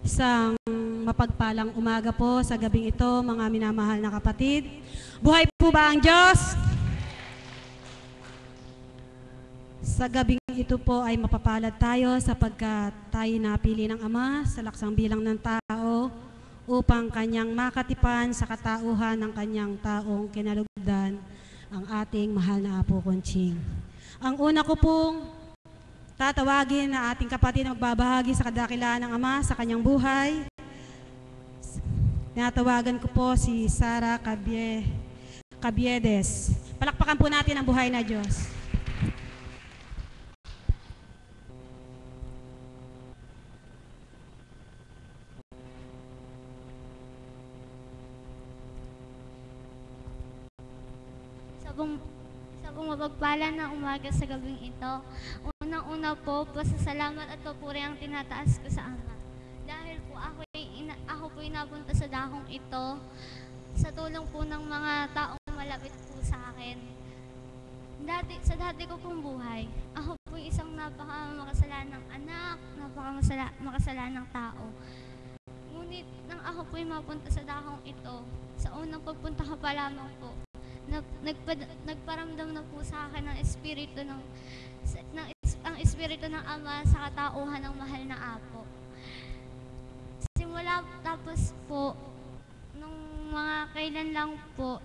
Isang mapagpalang umaga po sa gabing ito, mga minamahal na kapatid. Buhay po ba ang Diyos? Sa gabing ito po ay mapapalad tayo sapagkat tayo napili ng Ama sa laksang bilang ng tao upang kanyang makatipan sa katauhan ng kanyang taong kinalugdan, ang ating mahal na Apo Conching. Ang una ko pong tatawagin na ating kapatid na magbabahagi sa kadakilaan ng Ama sa kanyang buhay. Tinatawagan ko po si Sara Cabiedes. Palakpakan po natin ang buhay na Diyos. Sabong mapagpala na umaga sa gabing ito. Unang-una po, pasasalamat at papuri ang tinataas ko sa Ama. Dahil po ako po napunta sa dakong ito sa tulong po ng mga taong malapit po sa akin. Sa dati ko pong buhay, ako po isang napaka-makasalanang anak, napaka-makasalanang tao. Ngunit nang ako po mapunta sa dakong ito, sa unang pagpunta ko pa lamang po, nagparamdam na po sa akin ang espiritu ng Ama sa katauhan ng mahal na Apo. Simula tapos po, nung mga kailan lang po,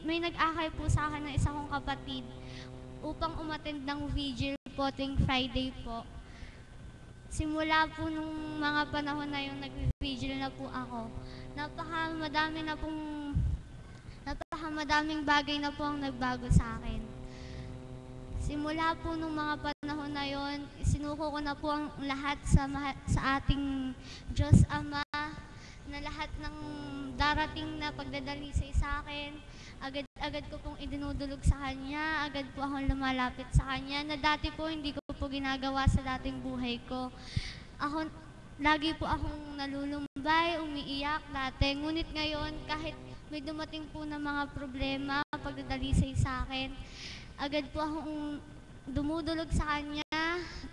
may nag-akay po sa akin ng isa kong kapatid upang umattend ng vigil po tuwing Friday po. Simula po nung mga panahon na yung nag-vigil na po ako, napakamadaming bagay na po ang nagbago sa akin. Simula po nung mga panahon na yon, sinuko ko na po ang lahat sa ating Diyos Ama, na lahat ng darating na pagdadalisay sa akin, agad ko pong idinudulog sa Kanya, agad po akong lumalapit sa Kanya, na dati po hindi ko po ginagawa sa dating buhay ko. Lagi po akong nalulumbay, umiiyak dati, ngunit ngayon kahit may dumating po na mga problema, pagdadalisay sa akin, agad po akong dumudulog sa Kanya,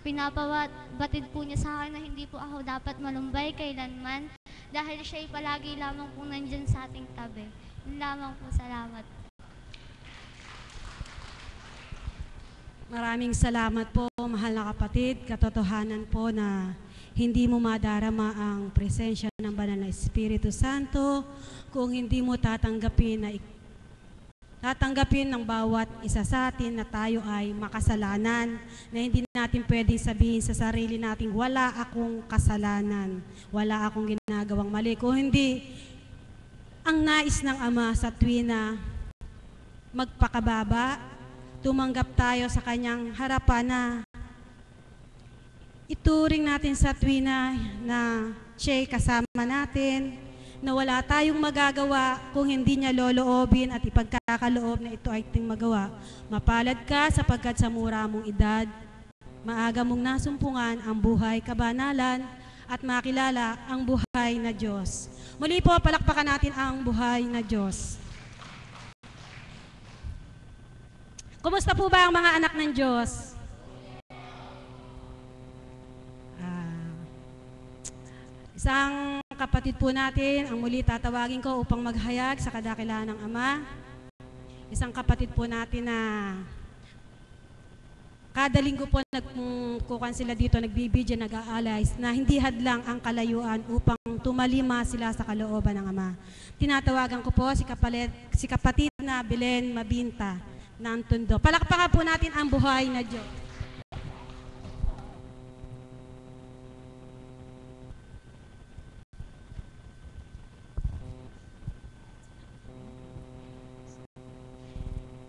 pinapabatid po niya sa akin na hindi po ako dapat malumbay kailanman dahil siya'y palagi lamang po nandyan sa ating tabi. Yun lamang po, salamat. Maraming salamat po, mahal na kapatid. Katotohanan po na hindi mo madarama ang presensya ng Banal na Espiritu Santo kung hindi mo tatanggapin ng bawat isa sa atin na tayo ay makasalanan, na hindi natin pwedeng sabihin sa sarili natin, wala akong kasalanan, wala akong ginagawang mali. Kung hindi, ang nais ng Ama sa tuwin na magpakababa, tumanggap tayo sa Kanyang harapan na ituring natin sa tuwin na siya'y kasama natin, na wala tayong magagawa kung hindi niya loloobin at ipagkakaloob na ito ay ating magawa. Mapalad ka sapagkat sa mura mong edad, maaga mong nasumpungan ang buhay kabanalan at makilala ang buhay na Diyos. Muli po, palakpakan natin ang buhay na Diyos. Kumusta po ba ang mga anak ng Diyos? Isang kapatid po natin ang muli tatawagin ko upang maghayag sa kadakilaan ng Ama. Isang kapatid po natin na kada linggo po nagkukuhan sila dito, nagbibidya, nag-aalay, na hindi hadlang ang kalayuan upang tumalima sila sa kalooban ng Ama. Tinatawagan ko po si kapatid na Belen Mabinta ng Tondo. Palakpakan po natin ang buhay na Diyos.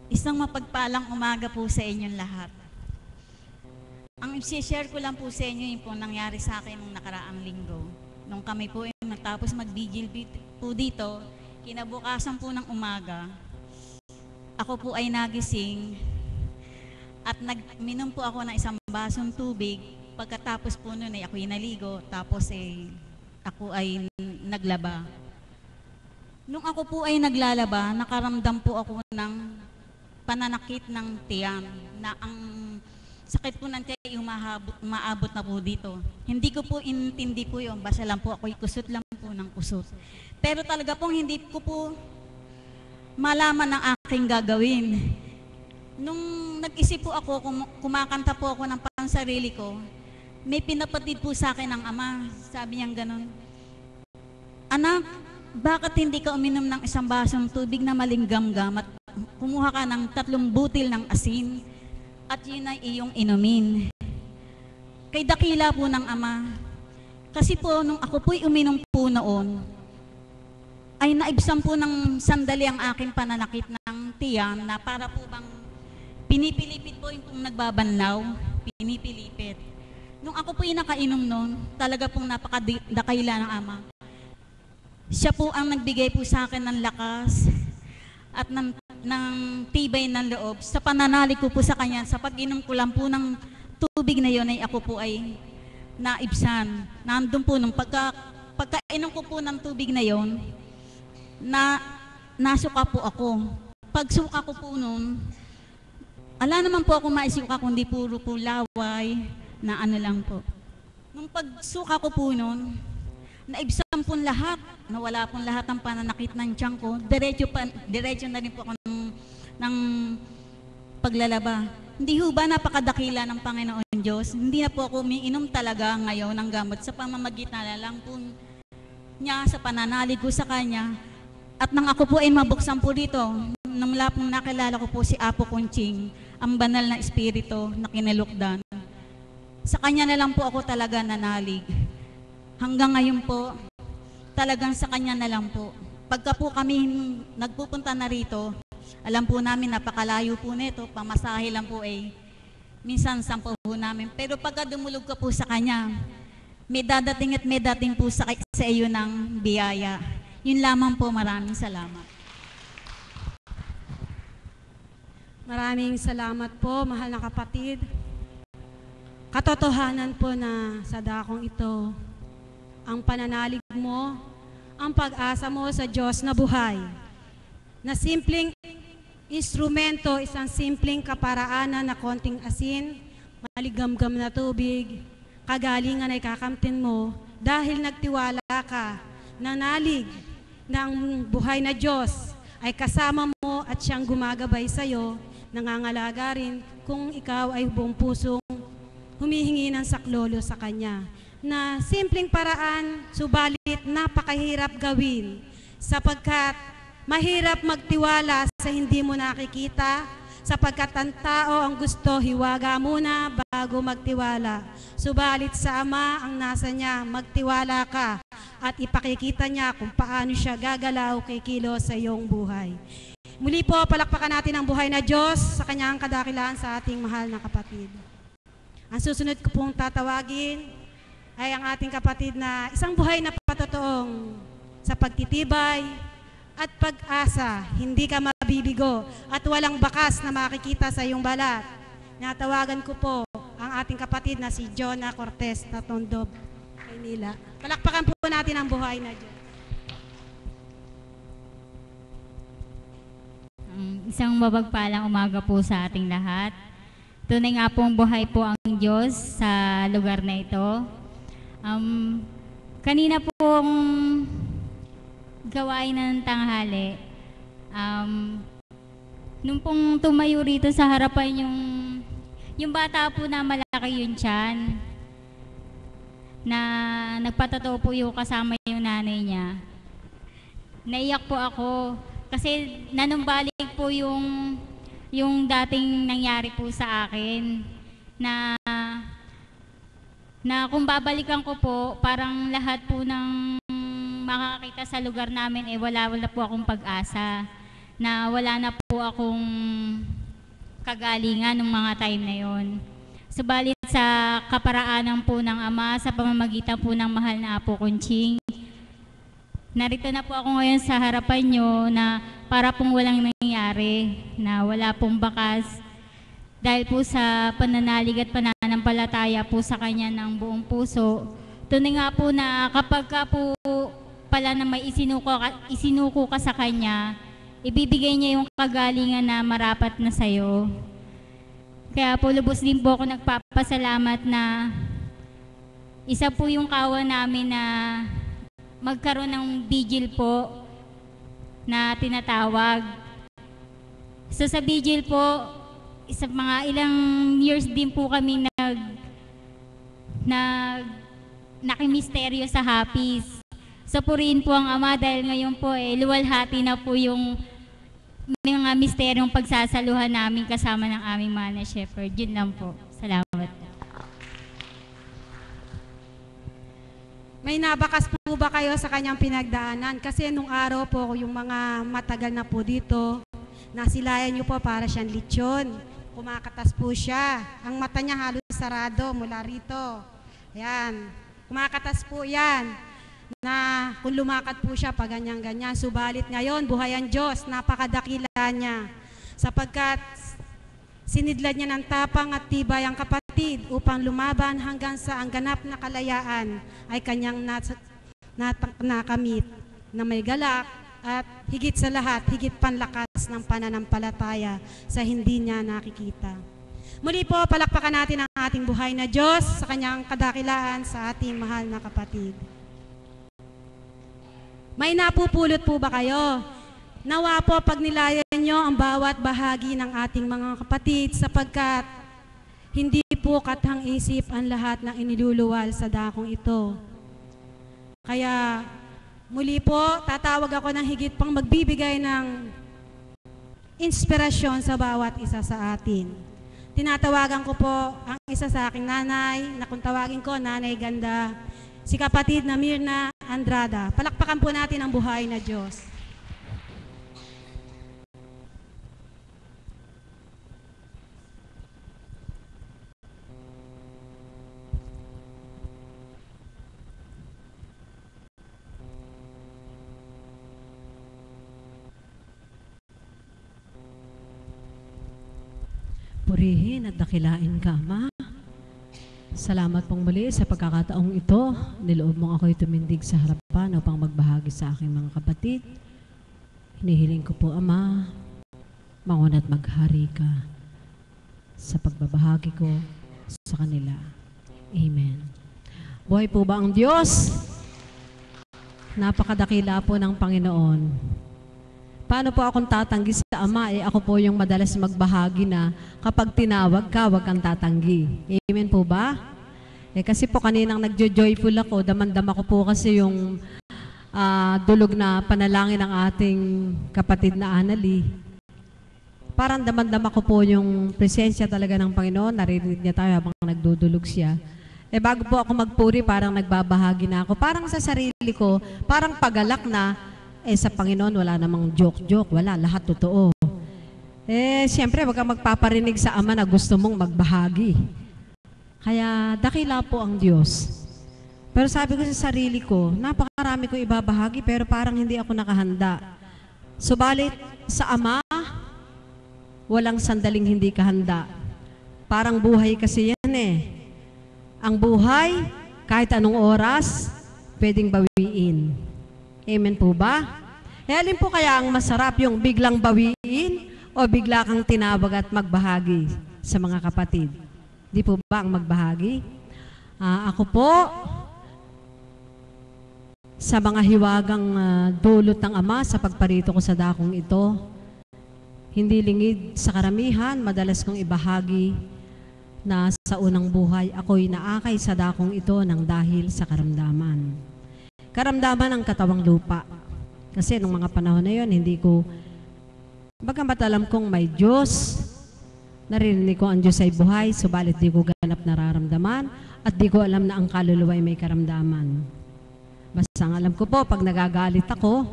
Isang mapagpalang umaga po sa inyong lahat. Ang i-share ko lang po sa inyo yung pong nangyari sa akin nung nakaraang linggo. Nung kami po yung natapos mag-vigil po dito, kinabukasan po ng umaga, ako po ay nagising at minom po ako ng isang basong tubig. Pagkatapos po nun ay ako'y naligo, tapos ako ay naglaba. Nung ako po ay naglalaba, nakaramdam po ako ng pananakit ng tiyan na ang sakit po ng tiyan, umaabot na po dito. Hindi ko po intindi po yun, basta lang po ako'y kusot lang po ng kusot. Pero talaga pong hindi ko po malaman ang aking gagawin. Nung nag-isip po ako, kumakanta po ako ng pansarili ko, may pinapatid po sa akin ng ama. Sabi niya gano'n, "Anak, bakit hindi ka uminom ng isang basong tubig na malinggam-gam at kumuha ka ng 3 butil ng asin at yun ay iyong inumin?" Kay dakila po ng ama. Kasi po, nung ako po'y uminom po noon, ay naibsan po ng sandali ang aking pananakit ng tiyan na para po bang pinipilipit po yung pong nagbabanlaw, pinipilipit. Nung ako po'y nakainom noon, talaga pong napakadakila ng ama. Siya po ang nagbigay po sa akin ng lakas at ng tibay ng loob. Sa pananalig ko po sa kanya, sa pag-inom ko lang po ng tubig na yon ay ako po ay naibsan. Nandun po nung pagkainom ko po ng tubig na yon, nasuka po ako. Pagsuka ko po noon, ala naman po ako maisuka kundi puro po laway na ano lang po. Nung pagsuka ko po noon, naibsan po lahat, nawala po lahat ng pananakit ng tiyan ko. Diretso na rin po ako ng paglalaba. Hindi ho ba napakadakila ng Panginoon Diyos? Hindi na po ako umiinom talaga ngayon ng gamot sa pamamagitan na lang po niya sa pananalig ko sa Kanya. At nang ako po ay mabuksan po dito, nung mula pong nakilala ko po si Apo Conching, ang banal na espiritu na kinalukdan. Sa Kanya na lang po ako talaga nanalig. Hanggang ngayon po, talagang sa Kanya na lang po. Pagka po kami nagpupunta na rito, alam po namin napakalayo po nito, pamasahe lang po minsan 10 po namin. Pero pagka dumulog ka po sa Kanya, may dadating at may dating po sa iyo ng biyaya. Yun lamang po, maraming salamat. Maraming salamat po, mahal na kapatid. Katotohanan po na sa dakong ito, ang pananalig mo, ang pag-asa mo sa Diyos na buhay, na simpleng instrumento, isang simpleng kaparaanan na konting asin, maligamgam na tubig, kagalingan ay kakamtin mo dahil nagtiwala ka, nanalig ng buhay na Diyos ay kasama mo at siyang gumagabay sa iyo, nangangalaga rin kung ikaw ay buong pusong humihingi ng saklolo sa Kanya. Na simpleng paraan, subalit napakahirap gawin sapagkat mahirap magtiwala sa hindi mo nakikita, sapagkat ang tao ang gusto hiwaga muna bago magtiwala. Subalit sa Ama ang nasa niya, magtiwala ka at ipakikita niya kung paano siya gagalaw kikilos sa iyong buhay. Muli po, palakpakan natin ang buhay na Diyos sa Kanyang kadakilaan sa ating mahal na kapatid. Ang susunod ko pong tatawagin ay ang ating kapatid na isang buhay na patotoong sa pagtitibay at pag-asa, hindi ka mabibigo at walang bakas na makikita sa iyong balat. Natawagan ko po ang ating kapatid na si Jonah Cortez na Tondo, Maynila. Palakpakan po natin ang buhay na Diyos. Isang mabagpalang umaga po sa ating lahat. Tunay nga pong buhay po ang Diyos sa lugar na ito. Kanina pong gawain ng tanghali, nung pong tumayo rito sa harapan yung bata po na malaki yung tiyan, na nagpatotoo po yung kasama yung nanay niya, naiyak po ako kasi nanumbalik po yung dating nangyari po sa akin na kung babalikan ko po, parang lahat po ng makakita sa lugar namin wala po akong pag-asa, na wala na po akong kagalingan ng mga time na yon. Subalit sa kaparaanan po ng Ama, sa pamamagitan po ng mahal na Apo Conching, narito na po ako ngayon sa harapan nyo na para pong walang nangyari, na wala pong bakas, dahil po sa pananalig at pananampalataya po sa Kanya ng buong puso. Tunay nga po na kapag ka po pala na may isinuko ka sa Kanya, ibibigay niya yung kagalingan na marapat na sa'yo. Kaya po lubos din po ako nagpapasalamat na isa po yung kawan namin na magkaroon ng vigil po na tinatawag. So sa vigil po, isa mga ilang years din po kami nakimisteryo sa Hapis. So purihin po ang Ama dahil ngayon po luwalhati na po yung mga misteryong pagsasaluhan namin kasama ng aming Mana Shepherd. Yun lang po. Salamat. May nabakas po ba kayo sa kanyang pinagdaanan? Kasi nung araw po, yung mga matagal na po dito, nasilayan niyo po para siyang lechon. Kumakatas po siya. Ang mata niya halos sarado mula rito. Ayan. Kumakatas po yan. Na kung lumakad po siya pa ganyan-ganyan. Subalit ngayon, buhay ang Diyos, napakadakila niya. Sapagkat sinidlad niya ng tapang at tibay ang kapatid upang lumaban hanggang sa ang ganap na kalayaan ay kanyang nakamit na may galak at higit sa lahat, higit panlakas ng pananampalataya sa hindi niya nakikita. Muli po, palakpakan natin ang ating buhay na Diyos sa kanyang kadakilaan sa ating mahal na kapatid. May napupulot po ba kayo? Nawa po pag nilayan nyo ang bawat bahagi ng ating mga kapatid sapagkat hindi po kathang-isip ang lahat ng iniluluwal sa dakong ito. Kaya muli po, tatawag ako ng higit pang magbibigay ng inspirasyon sa bawat isa sa atin. Tinatawagan ko po ang isa sa aking nanay, na kung tawagin ko, Nanay Ganda, si kapatid na Mirna Andrada. Palakpakan po natin ang buhay na Diyos. Purihin at dakilain ka, Ama. Salamat pong muli sa pagkakataong ito. Niloob mong ako'y tumindig sa harapan upang magbahagi sa aking mga kapatid. Hinihiling ko po, Ama, mangon at maghari ka sa pagbabahagi ko sa kanila. Amen. Buhay po ba ang Diyos? Napakadakila po ng Panginoon. Paano po akong tatanggi sa Ama? Ako po yung madalas magbahagi na kapag tinawag ka, wag kang tatanggi. Amen po ba? Kasi po kaninang nagjo-joyful ako, damandama ko po kasi yung dulog na panalangin ng ating kapatid na Anali. Parang damandama ko po yung presensya talaga ng Panginoon, naririnig niya tayo habang nagdudulog siya. Bago po ako magpuri, parang nagbabahagi na ako. Parang sa sarili ko, parang pagalak na, sa Panginoon, wala namang joke-joke. Wala, lahat totoo. Siyempre, wag kang magpaparinig sa Ama na gusto mong magbahagi. Kaya, dakila po ang Diyos. Pero sabi ko sa sarili ko, napakarami ko ibabahagi, pero parang hindi ako nakahanda. Subalit, sa Ama, walang sandaling hindi kahanda. Parang buhay kasi yan Ang buhay, kahit anong oras, pwedeng bawiin. Amen po ba? Alin po kaya ang masarap, yung biglang bawiin o bigla kang tinawag at magbahagi sa mga kapatid? Di po ba ang magbahagi? Ako po, sa mga hiwagang dulot ng Ama sa pagparito ko sa dakong ito, hindi lingid sa karamihan, madalas kong ibahagi na sa unang buhay, ako'y naakay sa dakong ito ng dahil sa karamdaman. Karamdaman ng katawang lupa. Kasi nung mga panahon na yon, hindi ko, bagamat alam kong may Diyos, narinig ko ang Diyos ay buhay, subalit di ko ganap nararamdaman, at di ko alam na ang kaluluwa ay may karamdaman. Basta ang alam ko po, pag nagagalit ako,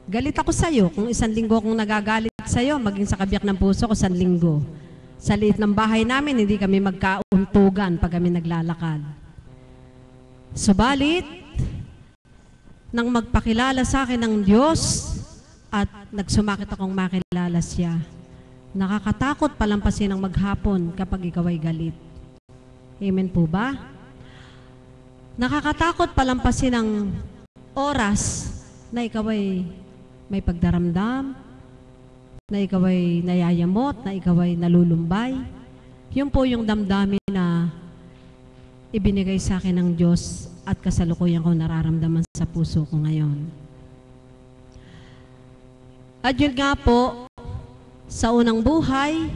galit ako sa'yo. Kung 1 linggo akong nagagalit sa'yo, maging sa kabiyak ng puso ko, 1 linggo. Sa liit ng bahay namin, hindi kami magkauntugan pag kami naglalakad. Subalit, nang magpakilala sa akin ng Diyos at nagsumakit akong makilala siya, nakakatakot palampasin ang maghapon kapag ikaw ay galit. Amen po ba? Nakakatakot palampasin ang oras na ikaw ay may pagdaramdam, na ikaw ay nayayamot, na ikaw ay nalulumbay. Yun po yung damdamin na ibinigay sa akin ng Diyos at kasalukuyan ko nararamdaman sa puso ko ngayon. At yun nga po, sa unang buhay,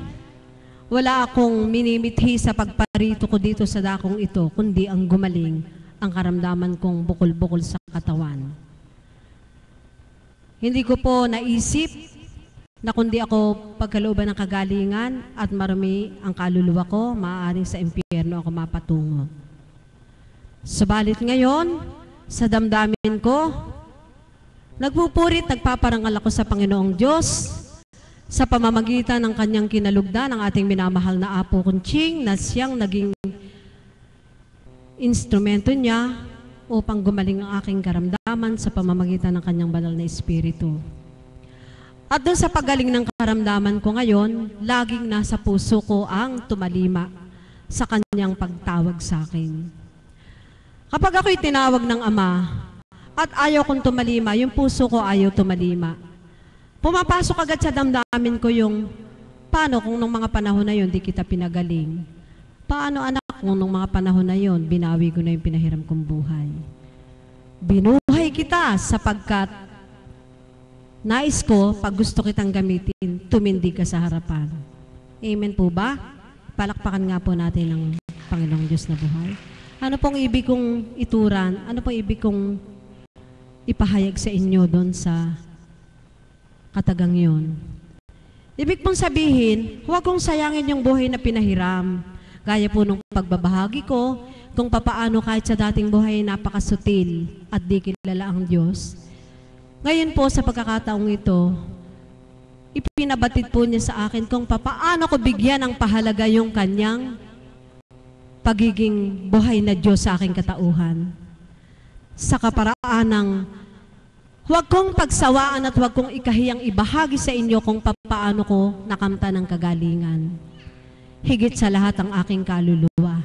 wala akong minimithi sa pagparito ko dito sa dakong ito, kundi ang gumaling ang karamdaman kong bukol-bukol sa katawan. Hindi ko po naisip na kundi ako pagkalooban ng kagalingan at marami ang kaluluwa ko, maaaring sa impyerno ako mapatungo. Subalit ngayon, sa damdamin ko, nagpupurit, nagpaparangal ako sa Panginoong Diyos sa pamamagitan ng kanyang kinalugdan ng ating minamahal na Apo Kunching na siyang naging instrumento niya upang gumaling ang aking karamdaman sa pamamagitan ng kanyang banal na Espiritu. At doon sa paggaling ng karamdaman ko ngayon, laging nasa puso ko ang tumalima sa kanyang pagtawag sa akin. Kapag ako'y tinawag ng Ama at ayaw kong tumalima, yung puso ko ayaw tumalima. Pumapasok agad sa damdamin ko yung, paano kung nung mga panahon na yun, di kita pinagaling? Paano anak kung nung mga panahon na yun, binawi ko na yung pinahiram kong buhay? Binuhay kita sapagkat nais ko, pag gusto kitang gamitin, tumindig ka sa harapan. Amen po ba? Palakpakan nga po natin ng Panginoong Diyos na buhay. Ano pong ibig kong ituran? Ano pong ibig kong ipahayag sa inyo doon sa katagang yun? Ibig pong sabihin, huwag kong sayangin yung buhay na pinahiram. Gaya po nung pagbabahagi ko, kung papaano kahit sa dating buhay napakasutil at di kilala ang Diyos. Ngayon po sa pagkakataong ito, ipinabatid po niya sa akin kung papaano ko bigyan ng pahalaga yung kanyang pagiging buhay na Diyos sa aking katauhan. Sa kaparaan ng huwag kong pagsawaan at huwag kong ikahiyang ibahagi sa inyo kung papaano ko nakamta ng kagalingan. Higit sa lahat ang aking kaluluwa.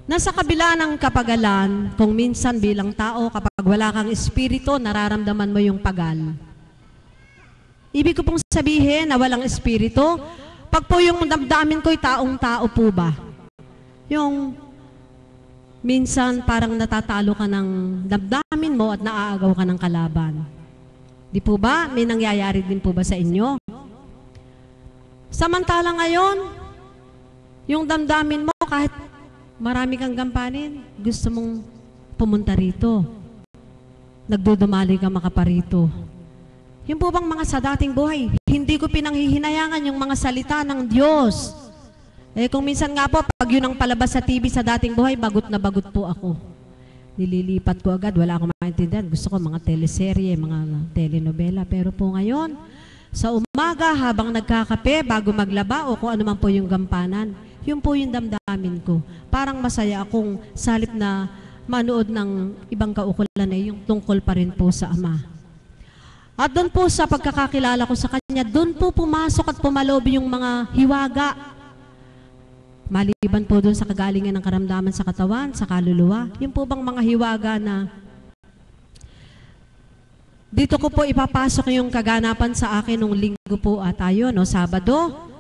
Nasa kabila ng kapagalan, kung minsan bilang tao, kapag wala kang espiritu, nararamdaman mo yung pagal. Ibig ko pong sabihin na walang espiritu, pag po yung damdamin ko'y taong-tao po ba? Yung minsan parang natatalo ka ng damdamin mo at naaagaw ka ng kalaban. Di po ba? May nangyayari din po ba sa inyo? Samantala ngayon, yung damdamin mo kahit marami kang gampanin, gusto mong pumunta rito. Nagdudumali ka makaparito. Yung po bang mga sa dating buhay, hindi ko pinanghihinayangan yung mga salita ng Diyos. Kung minsan nga po, pag yun ang palabas sa TV sa dating buhay, bagot na bagot po ako. Nililipat ko agad, wala akong maintindihan. Gusto ko mga teleserye, mga telenovela. Pero po ngayon, sa umaga, habang nagkakape, bago maglaba, o kung ano man po yung gampanan, yun po yung damdamin ko. Parang masaya akong salip na manood ng ibang kaukulan yung tungkol pa rin po sa Ama. At doon po sa pagkakakilala ko sa Kanya, doon po pumasok at pumaloob yung mga hiwaga. Maliban po doon sa kagalingan ng karamdaman sa katawan, sa kaluluwa, yun po bang mga hiwaga na dito ko po ipapasok yung kaganapan sa akin nung linggo po tayo, no, Sabado.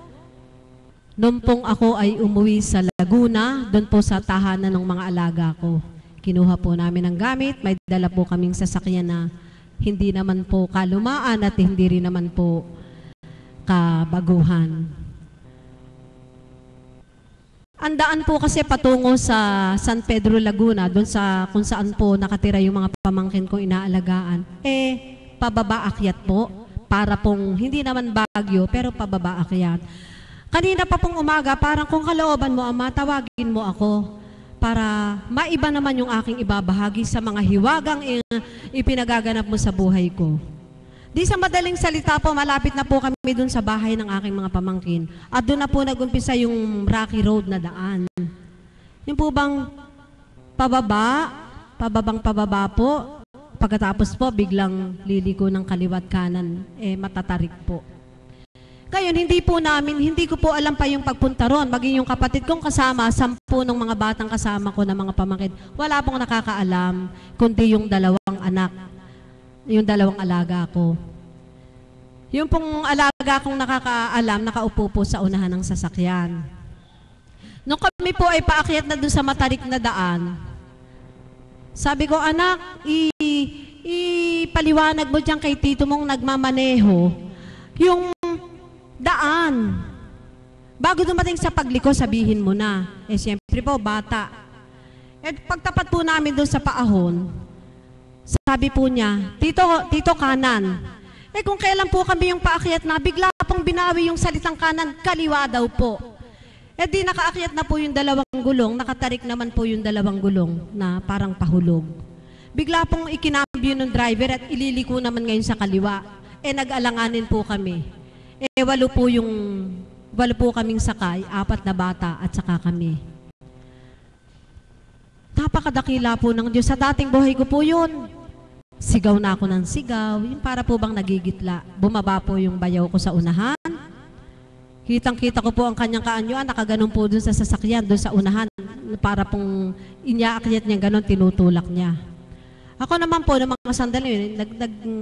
Noon pong ako ay umuwi sa Laguna, doon po sa tahanan ng mga alaga ko. Kinuha po namin ang gamit, may dala po kaming sasakyan na hindi naman po kalumaan at hindi rin naman po kabaguhan. Ang daan po kasi patungo sa San Pedro, Laguna, doon sa kung saan po nakatira yung mga pamangkin kong inaalagaan. Pababa akyat po, para pong hindi naman Baguio, pero pababa akyat. Kanina pa pong umaga, parang kung kalooban mo, Ama, tawagin mo ako para maiba naman yung aking ibabahagi sa mga hiwagang ipinagaganap mo sa buhay ko. Di sa madaling salita po, malapit na po kami dun sa bahay ng aking mga pamangkin. At doon na po nag-umpisa yung rocky road na daan. Yung po bang pababang pababa po, pagkatapos po biglang liliko ng kaliwat kanan, matatarik po. Ngayon, hindi ko po alam pa yung pagpunta ron. Maging yung kapatid kong kasama, 10 ng mga batang kasama ko na mga pamangkin, wala pong nakakaalam, kundi yung 2 anak, yung 2 alaga ko. Yung pong alaga kong nakakaalam, nakaupo po sa unahan ng sasakyan. Nung kami po ay paakyat na doon sa matarik na daan, sabi ko, anak, ipaliwanag mo dyan kay tito mong nagmamaneho yung daan. Bago dumating sa pagliko, sabihin mo na. Eh, siyempre po, bata. At pagtapat po namin doon sa paahon, sabi po niya, tito kanan. Eh kung kailan po kami yung paakyat na, bigla pong binawi yung salitang kanan, kaliwa daw po. Eh di nakaakyat na po yung dalawang gulong, nakatarik naman po yung dalawang gulong na parang pahulog. Bigla pong ikinambyo ng driver at ililiko naman ngayon sa kaliwa. Eh nag-alanganin po kami. Eh walo po kaming sakay, 4 na bata at saka kami. Napakadakila po ng Diyos. Sa dating buhay ko po yun. Sigaw na ako ng sigaw. Yung para po bang nagigitla. Bumaba po yung bayaw ko sa unahan. Kitang-kita ko po ang kanyang kaanyuan. Nakaganon po dun sa sasakyan, dun sa unahan. Para pong inyaakyat niya ganon, tinutulak niya. Ako naman po, ng mga sandali,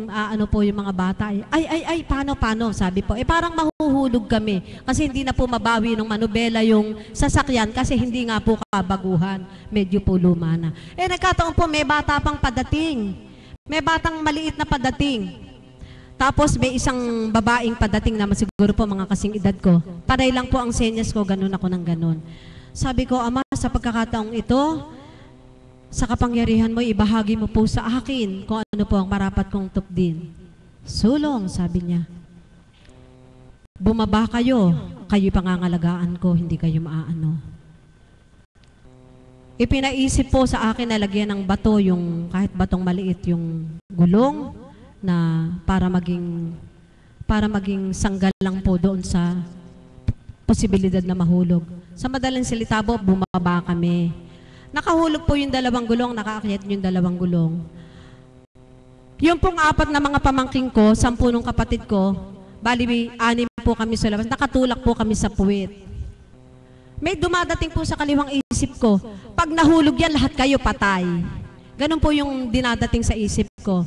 ano po yung mga bata. Ay, paano? Sabi po, parang mahuhulog kami. Kasi hindi na po mabawi ng manubela yung sasakyan kasi hindi nga po kabaguhan. Medyo po luma na. Nagkataon po, may bata pang padating. May batang maliit na padating. Tapos may isang babaeng padating na siguro po mga kasing edad ko. Paray lang po ang senyas ko, ganun ako ng ganun. Sabi ko, Ama, sa pagkakataong ito, sa kapangyarihan mo, ibahagi mo po sa akin kung ano po ang marapat kong tupdin. Sulong, sabi niya. Bumaba kayo, kayo'y pangangalagaan ko, hindi kayo maaano. Ipinaisip po sa akin na lagyan ng bato, yung kahit batong maliit yung gulong, na para maging sanggal lang po doon sa posibilidad na mahulog. Sa madaling salita po, bumaba kami. Nakahulog po yung dalawang gulong, nakaakyat yung dalawang gulong. Yung pong 4 na mga pamangking ko, 10 ng kapatid ko, bali 6 po kami sa labas, nakatulak po kami sa puwit. May dumadating po sa kaliwang isip ko, pag nahulog yan, lahat kayo patay. Ganun po yung dinadating sa isip ko.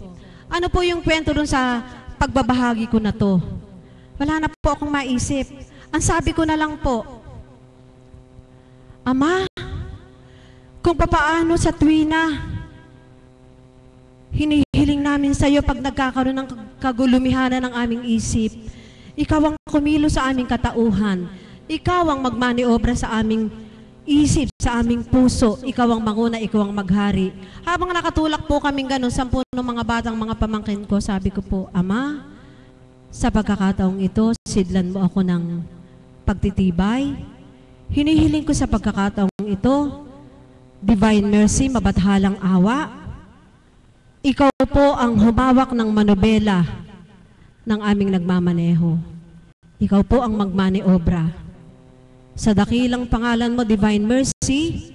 Ano po yung kwento dun sa pagbabahagi ko na to? Wala na po akong maisip. Ang sabi ko na lang po, Ama, kung papaano sa tuwina, hinihiling namin sa iyo pag nagkakaroon ng kagulumihanan ng aming isip, ikaw ang kumilo sa aming katauhan, ikaw ang magmaniobra sa aming isip, sa aming puso, ikaw ang manguna, ikaw ang maghari. Habang nakatulak po kaming ganun, 10 ng mga batang mga pamangkin ko, sabi ko po, Ama, sa pagkakataong ito, sidlan mo ako ng pagtitibay. Hinihiling ko sa pagkakataong ito, divine mercy, mabathalang awa. Ikaw po ang humawak ng manobela ng aming nagmamaneho. Ikaw po ang magmaniobra. Sa dakilang pangalan mo, Divine Mercy,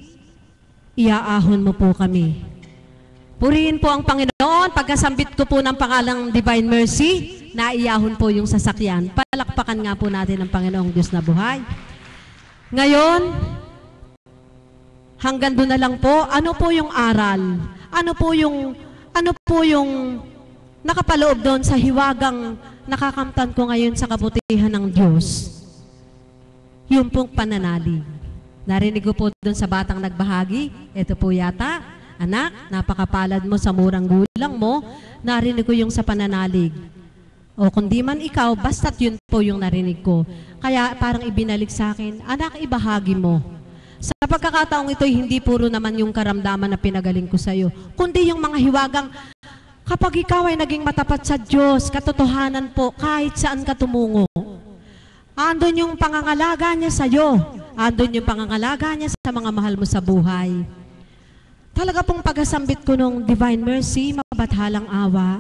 iaahon mo po kami. Purihin po ang Panginoon. Pagkasambit ko po ng pangalang Divine Mercy, naiahon po yung sasakyan. Palakpakan nga po natin ang Panginoong Diyos na buhay. Ngayon, hanggang doon na lang po, ano po yung aral? Ano po yung nakapaloob doon sa hiwagang nakakamtan ko ngayon sa kabutihan ng Diyos? Yung pong pananalig. Narinig ko po doon sa batang nagbahagi, ito po yata, anak, napakapalad mo sa murang gulang mo, narinig ko yung sa pananalig. O kung di man ikaw, basta't yun po yung narinig ko. Kaya parang ibinalik sa akin, anak, ibahagi mo. Sa pagkakataong ito, hindi puro naman yung karamdaman na pinagaling ko sa iyo, kundi yung mga hiwagang, kapag ikaw ay naging matapat sa Diyos, katotohanan po, kahit saan ka tumungo, andun yung pangangalaga niya sa iyo. Andun yung pangangalaga niya sa mga mahal mo sa buhay. Talaga pong pagkasambit ko nung Divine Mercy, mabathalang awa,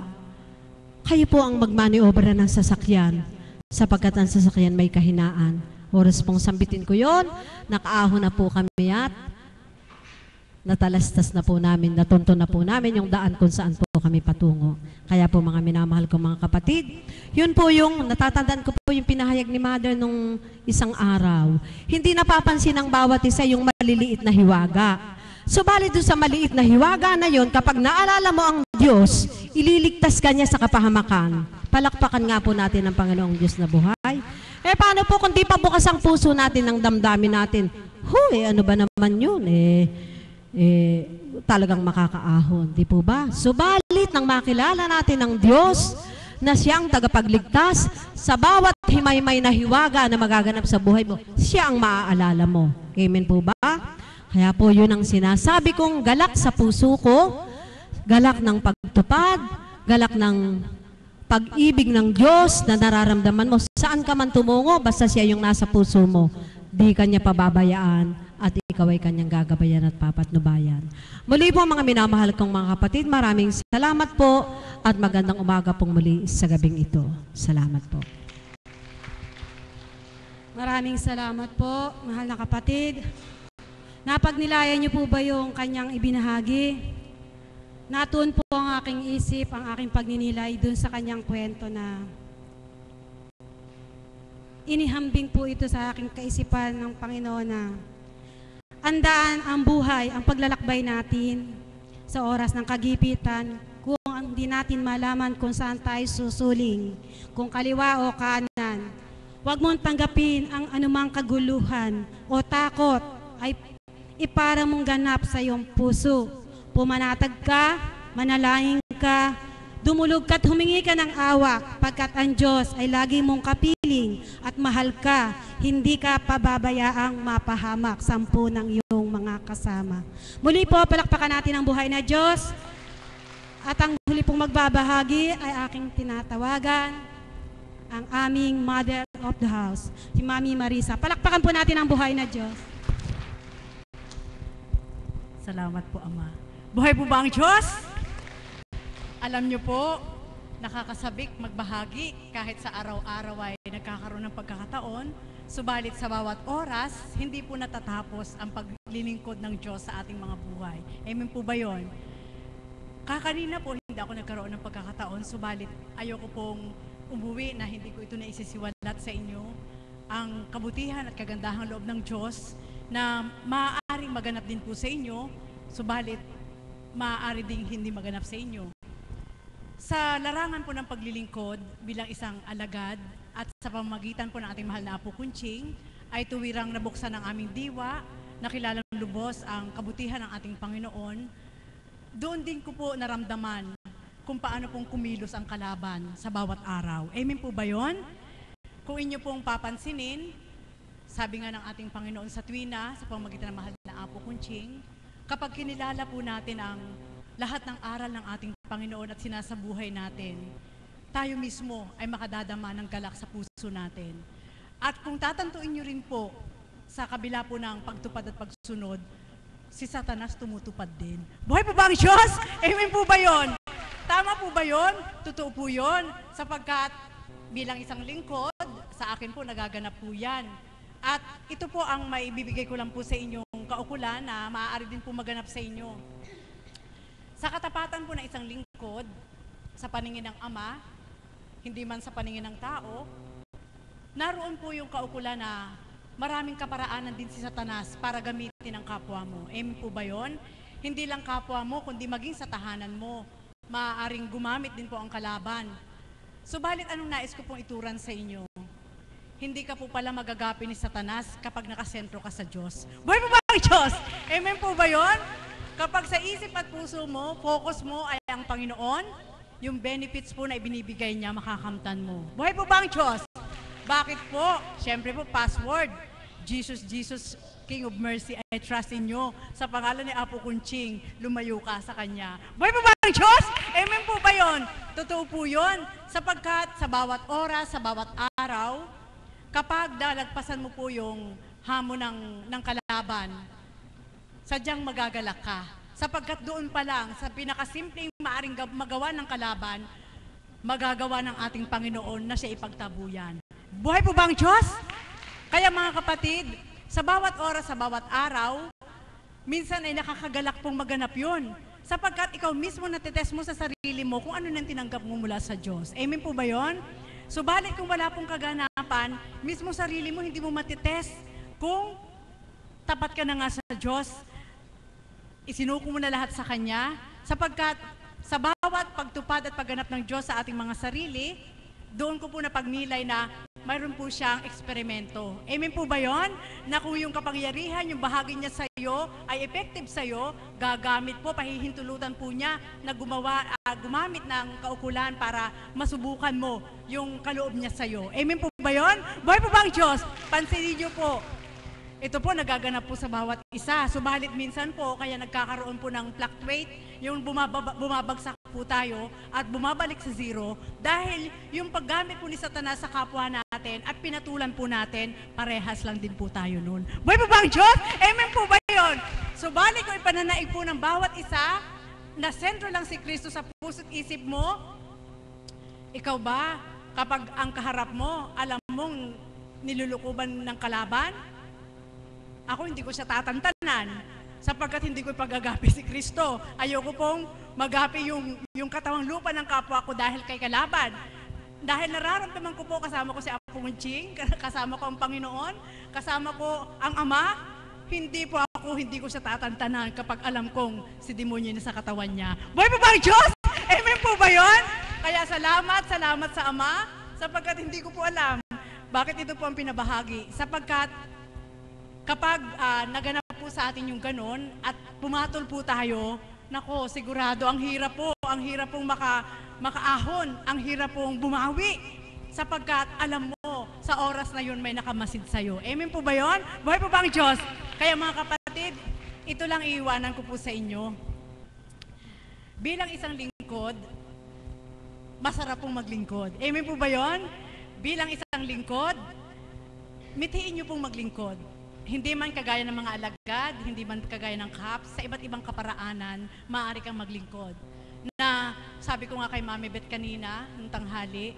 kayo po ang magmaniobra ng sasakyan sapagkat ang sasakyan may kahinaan. Oras pong sambitin ko yon, nakaahon na po kami at natalastas na po namin, natunto na po namin yung daan kung saan po kami patungo. Kaya po mga minamahal ko mga kapatid, yun po yung natatandaan ko po yung pinahayag ni Mother nung isang araw. Hindi napapansin ng bawat isa yung maliliit na hiwaga. Subalit doon sa maliit na hiwaga na yun, kapag naalala mo ang Diyos, ililigtas ka niya sa kapahamakan. Palakpakan nga po natin ang Panginoong Diyos na buhay. Paano po kung di pa bukas ang puso natin ng damdamin natin? Huy, ano ba naman yun? Talagang makakaahon, di po ba? Subalit nang makilala natin ang Diyos na siyang tagapagligtas sa bawat himay-may na hiwaga na magaganap sa buhay mo, siya ang maaalala mo. Amen po ba? Kaya po yun ang sinasabi kong galak sa puso ko, galak ng pagtupad, galak ng pag-ibig ng Diyos na nararamdaman mo. Saan ka man tumungo, basta siya yung nasa puso mo, di kanya pababayaan at ikaw ay kanyang gagabayan at papatnubayan. Muli po mga minamahal kong mga kapatid, maraming salamat po at magandang umaga pong muli sa gabing ito. Salamat po. Maraming salamat po, mahal na kapatid. Napagnilayan niyo po ba yung kanyang ibinahagi? Natuon po ang aking isip, ang aking pagninilay dun sa kanyang kwento na inihambing po ito sa aking kaisipan ng Panginoon na andaan ang buhay, ang paglalakbay natin sa oras ng kagipitan kung hindi natin malaman kung saan tayo susuling, kung kaliwa o kanan. Huwag mong tanggapin ang anumang kaguluhan o takot ay ipara mong ganap sa iyong puso. Pumanatag ka, manalangin ka, dumulog ka at humingi ka ng awa pagkat ang Diyos ay lagi mong kapiling at mahal ka, hindi ka pababayaang mapahamak 10 ng iyong mga kasama. Muli po, palakpakan natin ang buhay na Diyos at ang huli pong magbabahagi ay aking tinatawagan, ang aming Mother of the House, si Mami Marisa. Palakpakan po natin ang buhay na Diyos. Salamat po, Ama. Buhay po ba ang Diyos? Alam niyo po, nakakasabik magbahagi kahit sa araw-araw ay nagkakaroon ng pagkakataon, subalit sa bawat oras, hindi po natatapos ang paglilingkod ng Diyos sa ating mga buhay. Amen po ba yun? Kakanina po, hindi ako nagkaroon ng pagkakataon, subalit ayoko pong umuwi na hindi ko ito na isisiwalat sa inyo ang kabutihan at kagandahang loob ng Diyos na maaaring maganap din po sa inyo, subalit maaari ding hindi maganap sa inyo. Sa larangan po ng paglilingkod bilang isang alagad at sa pamamagitan po ng ating mahal na Apo Kunching, ay tuwirang nabuksan ang aming diwa, nakilalang lubos ang kabutihan ng ating Panginoon. Doon din ko po naramdaman kung paano pong kumilos ang kalaban sa bawat araw. Amen po ba yun? Kung inyo pong papansinin, sabi nga ng ating Panginoon sa tuwina, sa pamamagitan ng mahal na Apo Kunching, kapag kinilala po natin ang lahat ng aral ng ating Panginoon at sinasabuhay natin, tayo mismo ay makadadama ng galak sa puso natin. At kung tatantuin nyo rin po, sa kabila po ng pagtupad at pagsunod, si Satanas tumutupad din. Buhay po ba ang Diyos? Amen po ba yun? Tama po ba yun? Totoo po yun? Sapagkat bilang isang lingkod, sa akin po nagaganap po yan. At ito po ang maibibigay ko lang po sa inyong kaukulan na maaari din po maganap sa inyo. Sa katapatan po ng isang lingkod, sa paningin ng Ama, hindi man sa paningin ng tao, naroon po yung kaukulan na maraming kaparaanan din si Satanas para gamitin ang kapwa mo. Amen po ba yun? Hindi lang kapwa mo, kundi maging sa tahanan mo. Maaaring gumamit din po ang kalaban. Subalit anong nais ko pong ituran sa inyo? Hindi ka po pala magagapi ni Satanas kapag nakasentro ka sa Diyos. Buhay po ba ang Diyos? Amen po ba yun? Kapag sa isip at puso mo, focus mo ay ang Panginoon, yung benefits po na ibinibigay niya, makakamtan mo. Buhay po ba ang Diyos? Bakit po? Siyempre po, password. Jesus, Jesus, King of Mercy, I trust in you. Sa pangalan ni Apo Kunching, lumayo ka sa Kanya. Buhay po ba ang Diyos? Amen po ba yun? Totoo po yun. Sapagkat sa bawat oras, sa bawat araw, kapag dalagpasan mo po yung hamon ng kalaban, sadyang magagalak ka. Sapagkat doon pa lang, sa pinakasimpleng maaring magawa ng kalaban, magagawa ng ating Panginoon na siya ipagtabuyan. Buhay po ba ang Diyos? Kaya mga kapatid, sa bawat oras, sa bawat araw, minsan ay nakakagalak pong maganap yun. Sapagkat ikaw mismo natitest mo sa sarili mo kung ano nang tinanggap mo mula sa Diyos. Amen po ba yun? Subalit kung wala pong kaganapan, mismo sarili mo hindi mo matitest kung tapat ka na nga sa Diyos, isinuko mo na lahat sa Kanya, sapagkat sa bawat pagtupad at pagganap ng Diyos sa ating mga sarili, doon ko po napagnilay na mayroon po siyang eksperimento. Amen po ba yun? Na kung yung kapangyarihan, yung bahagi niya sa iyo ay effective sa iyo, gagamit po, pahihintulutan po niya na gumamit ng kaukulan para masubukan mo yung kaloob niya sa iyo. Amen po ba yun? Buhay po ba ang Diyos? Pansinin niyo po. Ito po nagaganap po sa bawat isa. Subalit minsan po, kaya nagkakaroon po ng fluctuate, yung bumabagsak po tayo at bumabalik sa zero dahil yung paggamit po ni Satanas sa kapwa natin at pinatulan po natin, parehas lang din po tayo nun. Buhay po ba ang Diyos? Amen po ba yun? Subalit kung ipananaig po ng bawat isa na sentro lang si Kristo sa puso't isip mo, ikaw ba, kapag ang kaharap mo, alam mong nilulukuban ng kalaban, ako hindi ko siya tatantanan sapagkat hindi ko ipagagapi si Kristo. Ayoko pong magapi yung katawang lupa ng kapwa ko dahil kay kalaban. Dahil nararamdaman ko po, kasama ko si Apo Munching, kasama ko ang Panginoon, kasama ko ang Ama, hindi ko siya tatantanan kapag alam kong si demonyo na sa katawan niya. Buhay po ba ang Diyos? Amen po ba yun? Kaya salamat sa Ama, sapagkat hindi ko po alam bakit ito po ang pinabahagi. Sapagkat kapag naganap po sa atin yung ganon at pumatol po tayo, nako, sigurado, ang hirap pong makaahon, ang hirap pong bumawi, sapagkat alam mo, sa oras na yun may nakamasid sa'yo. Amen po ba yun? Buhay po ba ang Diyos? Kaya mga kapatid, ito lang iiwanan ko po sa inyo. Bilang isang lingkod, masarap pong maglingkod. Amen po ba yun? Bilang isang lingkod, mithiin niyo pong maglingkod. Hindi man kagaya ng mga alagad, hindi man kagaya ng CAPS, sa iba't ibang kaparaanan, maaari kang maglingkod. Na sabi ko nga kay Mami Beth kanina, nung tanghali,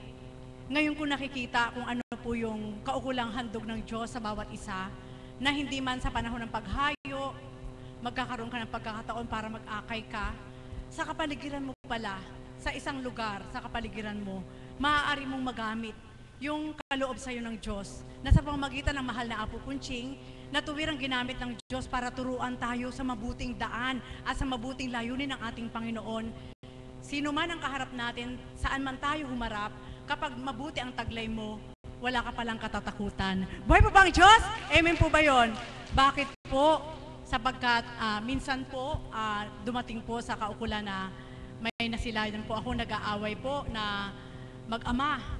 ngayon ko nakikita kung ano po yung kaukulang handog ng Diyos sa bawat isa, na hindi man sa panahon ng paghayo, magkakaroon ka ng pagkakataon para mag-akay ka, sa kapaligiran mo pala, sa isang lugar, sa kapaligiran mo, maaari mong magamit yung kaloob sa iyo ng Diyos, na sa pamamagitan ng mahal na Apo Kunching, na tuwirang ginamit ng Diyos para turuan tayo sa mabuting daan at sa mabuting layunin ng ating Panginoon. Sino man ang kaharap natin, saan man tayo humarap, kapag mabuti ang taglay mo, wala ka palang katatakutan. Buhay po ba ang Diyos? Amen po ba yun? Bakit po? Sapagkat minsan po, dumating po sa kaukulan na may nasilayan po ako, nag-aaway po na mag-ama.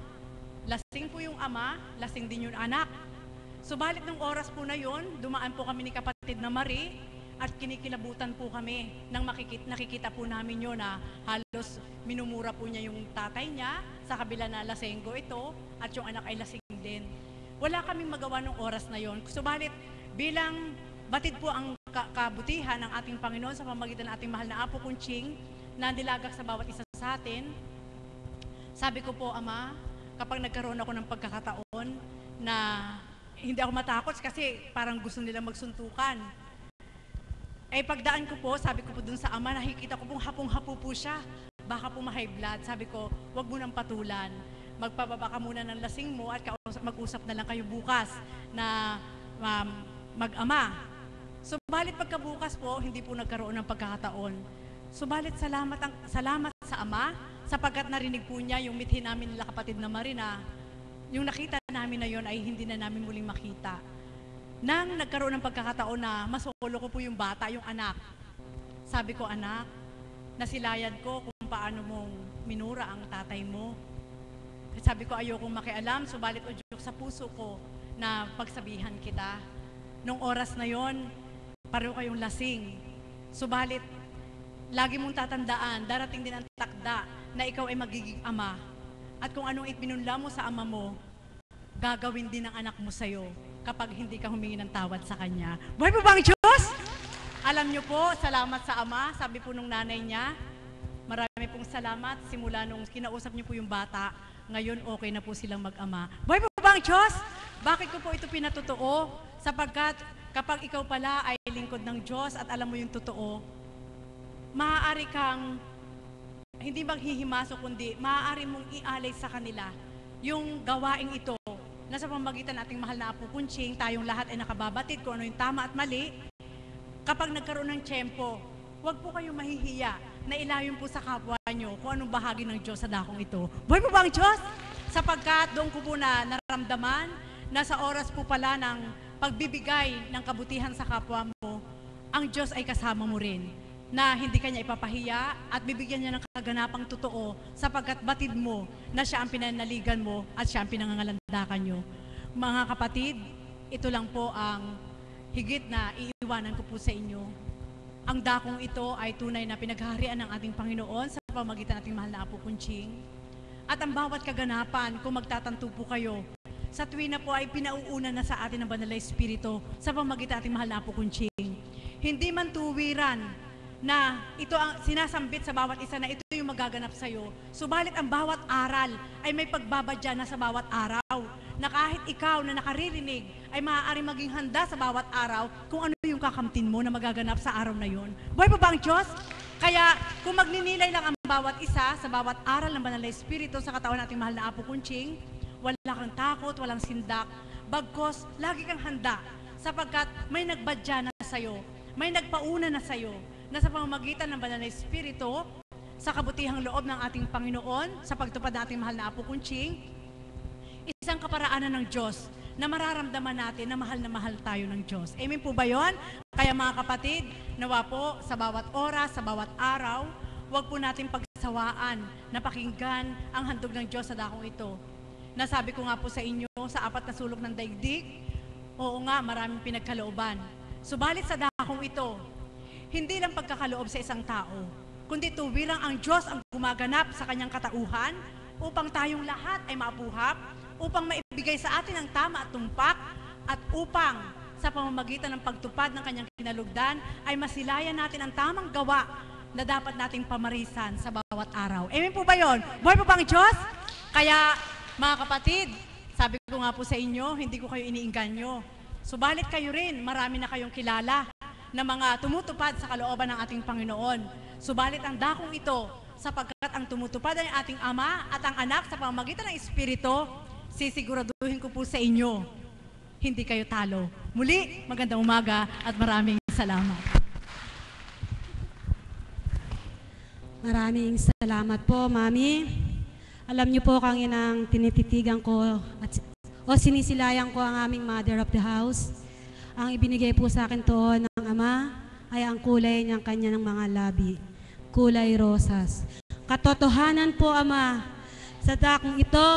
Lasing po yung ama, lasing din yung anak. Subalit nung oras po na yon, dumaan po kami ni kapatid na Marie at kinikilabutan po kami nang nakikita po namin yun na halos minumura po niya yung tatay niya sa kabila na lasenggo ito at yung anak ay lasing din. Wala kaming magawa nung oras na yon. Subalit bilang batid po ang kabutihan ng ating Panginoon sa pamamagitan ng ating mahal na Apo Kunching na nilagak sa bawat isa sa atin, sabi ko po, Ama, kapag nagkaroon ako ng pagkakataon na hindi ako matakot kasi parang gusto nila magsuntukan. Eh pagdaan ko po, sabi ko po dun sa ama, nakikita ko pong hapong-hapo po siya. Baka po ma-high blood. Sabi ko, wag mo nang patulan. Magpababa ka muna ng lasing mo at mag-usap na lang kayo bukas na mag-ama. Subalit pagkabukas po, hindi po nagkaroon ng pagkakataon. Subalit salamat sa ama sapagkat narinig po niya yung mithi namin nila kapatid na Marina. Yung nakita namin na yon ay hindi na namin muling makita. Nang nagkaroon ng pagkakataon na masolo ko po yung bata, yung anak. Sabi ko, anak, nasilayan ko kung paano mong minura ang tatay mo. Sabi ko, ayokong makialam, subalit udyok sa puso ko na pagsabihan kita. Nung oras na yon, pareho kayong lasing. Subalit, lagi mong tatandaan, darating din ang takda na ikaw ay magiging ama. At kung anong ipinunla mo sa ama mo, gagawin din ng anak mo sa'yo kapag hindi ka humingi ng tawad sa kanya. Buhay po ba ang Diyos? Alam niyo po, salamat sa ama. Sabi po nung nanay niya, marami pong salamat. Simula nung kinausap niyo po yung bata, ngayon okay na po silang mag-ama. Buhay po ba ang Diyos? Bakit ko po ito pinatotoo? Sapagkat kapag ikaw pala ay lingkod ng Diyos at alam mo yung totoo, maaari kang hindi maghihimaso kundi maaari mong ialay sa kanila yung gawaing ito na sa pamamagitan nating mahal na Apo Kunching, tayong lahat ay nakababatid kung ano yung tama at mali. Kapag nagkaroon ng tiyempo, huwag po kayong mahihiya na ilayon po sa kapwa nyo kung anong bahagi ng Diyos sa dakong ito. Buhay po ba ang Diyos? Sapagkat doon ko po na nararamdaman na sa oras po pala ng pagbibigay ng kabutihan sa kapwa mo, ang Diyos ay kasama mo rin, na hindi ka niya ipapahiya at bibigyan niya ng kaganapang totoo sapagkat batid mo na siya ang pinanaligan mo at siya ang pinangangalandakan nyo. Mga kapatid, ito lang po ang higit na iiwanan ko po sa inyo. Ang dakong ito ay tunay na pinaghaharian ng ating Panginoon sa pamamagitan ng ating mahal na Apo Kunching. At ang bawat kaganapan, kung magtatanto po kayo, sa tuwina po ay pinauuna na sa atin ng Banal na Espiritu sa pamamagitan ng ating mahal na Apo Kunching. Hindi man tuwiran na ito ang sinasambit sa bawat isa na ito yung magaganap sa iyo. Subalit ang bawat aral ay may pagbabadya na sa bawat araw, na kahit ikaw na nakaririnig ay maaaring maging handa sa bawat araw kung ano yung kakamtin mo na magaganap sa araw na yun. Buhay pa ba ang Diyos? Kaya kung magninilay lang ang bawat isa sa bawat aral ng Banal na Espiritu sa katawan nating mahal na Apo Kunching, wala kang takot, walang sindak, bagkos lagi kang handa sapagkat may nagbadya na sa'yo, may nagpauna na sa'yo, na sa pamamagitan ng Banal na Espiritu, sa kabutihang loob ng ating Panginoon, sa pagtupad ng ating mahal na Apo Kunching, isang kaparaanan ng Diyos na mararamdaman natin na mahal tayo ng Diyos. Amen po ba yun? Kaya mga kapatid, nawa po sa bawat oras, sa bawat araw, huwag po natin pagsawaan na pakinggan ang handog ng Diyos sa dakong ito. Nasabi ko nga po sa inyo, sa 4 na sulok ng daigdig, oo nga, maraming pinagkalooban. Subalit sa dakong ito, hindi lang pagkakaloob sa isang tao, kundi tuwirang ang Diyos ang gumaganap sa kanyang katauhan upang tayong lahat ay mabuhap, upang maibigay sa atin ang tama at tumpak, at upang sa pamamagitan ng pagtupad ng kanyang kinalugdan ay masilayan natin ang tamang gawa na dapat nating pamarisan sa bawat araw. Amen po ba yun? Buhay po ba ang Diyos? Kaya mga kapatid, sabi ko nga po sa inyo, hindi ko kayo iniingganyo. Subalit kayo rin, marami na kayong kilala na mga tumutupad sa kalooban ng ating Panginoon. Subalit ang dakong ito, sapagkat ang tumutupad ay ating Ama at ang Anak sa pamamagitan ng Espiritu, sisiguraduhin ko po sa inyo, hindi kayo talo. Muli, magandang umaga at maraming salamat. Maraming salamat po, Mami. Alam niyo po kang inang tinititigan ko o sinisilayan ko ang aming Mother of the House. Ang ibinigay po sa akin to ng Ama ay ang kulay ng kanya ng mga labi. Kulay rosas. Katotohanan po, Ama, sa dakong ito,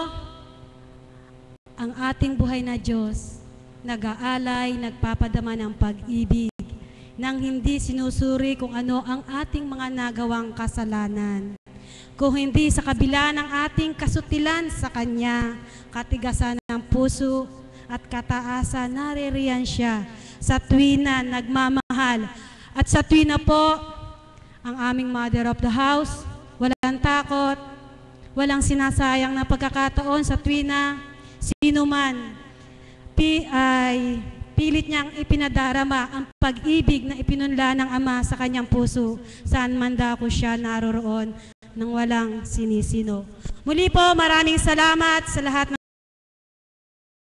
ang ating buhay na Diyos, nag-aalay, nagpapadama ng pag-ibig, nang hindi sinusuri kung ano ang ating mga nagawang kasalanan. Kung hindi sa kabila ng ating kasutilan sa Kanya, katigasan ng puso at kataasan, naririyan siya sa tuwina nagmamahal. At sa tuwina po, ang aming Mother of the House, walang takot, walang sinasayang na pagkakataon sa tuwina, sino man ay pilit niyang ipinadarama ang pag-ibig na ipinunla ng Ama sa kanyang puso, saan man dako siya naroroon nang walang sinisino. Muli po, maraming salamat sa lahat ng